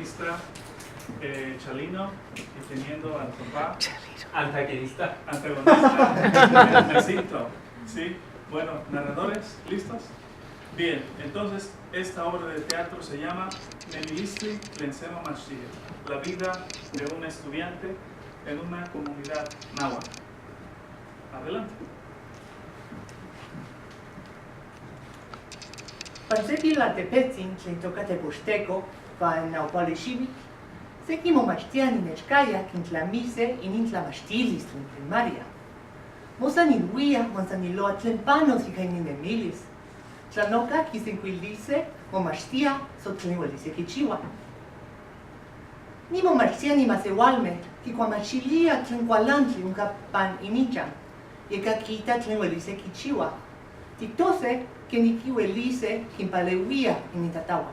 taquista Chalino y teniendo al papá Antagonista. antagonista Jacinto. ¿Sí? Bueno, narradores, ¿listos? Bien, entonces esta obra de teatro se llama Nemilistli Lencema Mashtia, la vida de un estudiante en una comunidad náhuatl. Adelante. Panseki la tepetzin tlen toka teposteco pa naupalishivik, seki momachtian inechkaya quintlamise inintlamachtilis tlen primaria. Mosaniluia, mosaniloa tlen panos ika ininemilis. Tlanoka kisenkuilise momachtia so tlen uelise kichiwa. Ni momachtia ni masewalme, kikuamachilia tlen kualantli unka pan inichan, yeka kita tlen uelise kichiwa. Tiktose, que ni kiwelise kimpalewia initatawa.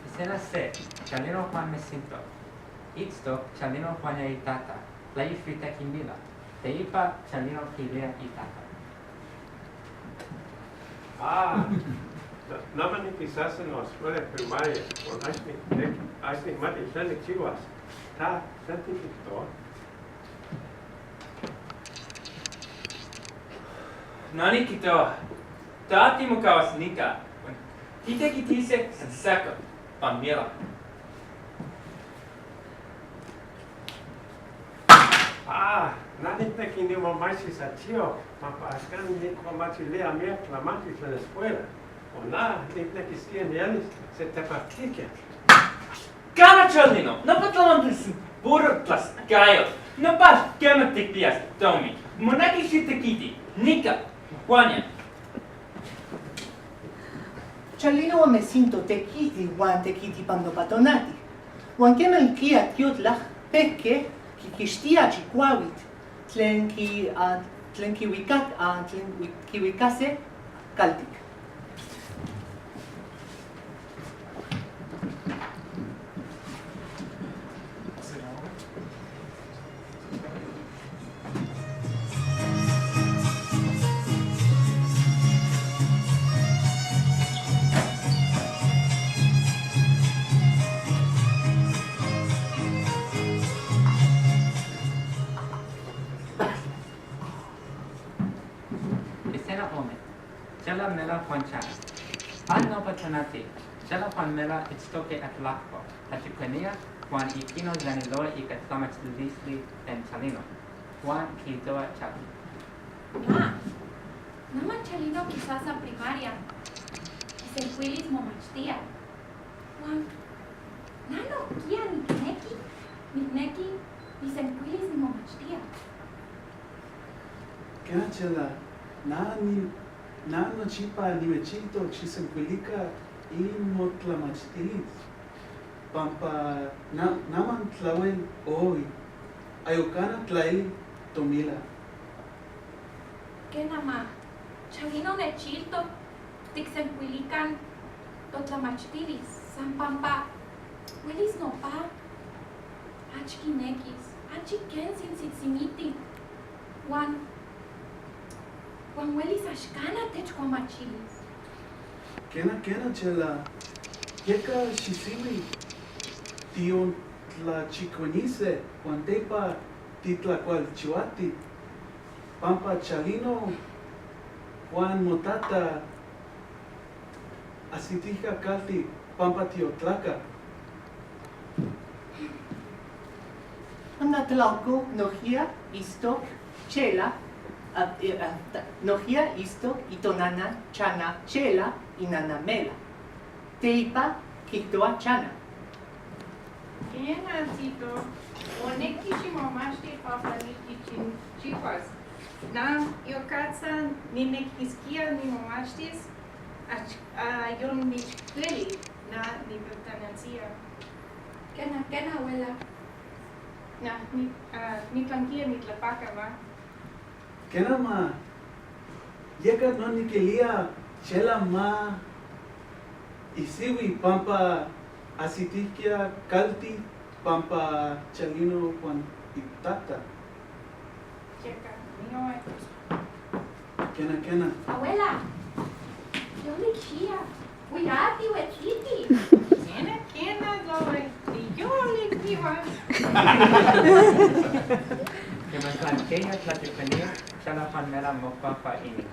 Escena C. Chalino Juan Mesinto. Itzto Chalino Juan Itata. Play frita kimbila. Teipa Chalino Kilea Itata. Naman ni quizás en la escuela primaria, por así mati sale chivas, ta certificado. Nani kito. Tati mukawas nika. Tite kitise sako. Pamela. Nani te que ni mamá si satio, mamá ascan ni como lea mía la mati en la escuela. O nada, ni te que 100 años se te practica. Kana Chalino. No patalantes burras gayo. No pas gematikpias tomi. Monaki shitakiti. Nika. Juania. Chalino me sinto tequiti wan tequiti pando patonati. Wan kemel kia tiutlach peke ki kishtia chikwawit. Tlen ki wikase kaltik. Escena Ome. Chala Mela Juan Chan. Pan no patonati. Chala Juan Mela Itztoke at Lakpo. Tachipenia Juan Ikino Zanilo Ikatlamach Lisli and Chalino. Juan Kitoa Chali. Nama Chalino quizás a primaria. Senquilis momachtia. Juan, nano kia nikneki, ni senquilis ni momachtia. Kanachela, nano chipa nimechito chisenquilica inmotlamachtilis. Pampa naman tlawen hoy. Ayocana tlael tomila. ¿Qué nama? Chalino nechilto, tixenquilican, totlamachtilis, san pampa, willis no pa, achkinekis, achikensin sitsimiti, Juan willis ashkana techquamachilis. Kena chela. Yeka shisili. Tion tla chiconise. Juantepa titlacual chihuati. Pampa Chalino. Juan Motata. Asitija kalti. Pampa tiotlaca. Anatlauco nohia istok chela. Nohia istok itonana chana chela inanamela. Teipa kiktoa chana. Kenacito, onekishimomashti papanitichin chipas. Na yokatsan nimekiskia nimomashtis, yon michkeli na nibutanancia. Kena abuela. Na nitlankia nitlapaka va. Kena ma. Yeka no nikelia chela ma. Isiwi pampa asitikia kalti pampa Chalino Juan Itata. Checa, no Kena. Abuela, yo le chia. Cuidate, huetliti. Kena, Lore, y yo le digo. Kemaslan kaya tlatipenia, chala Juan Mela mokpa ini.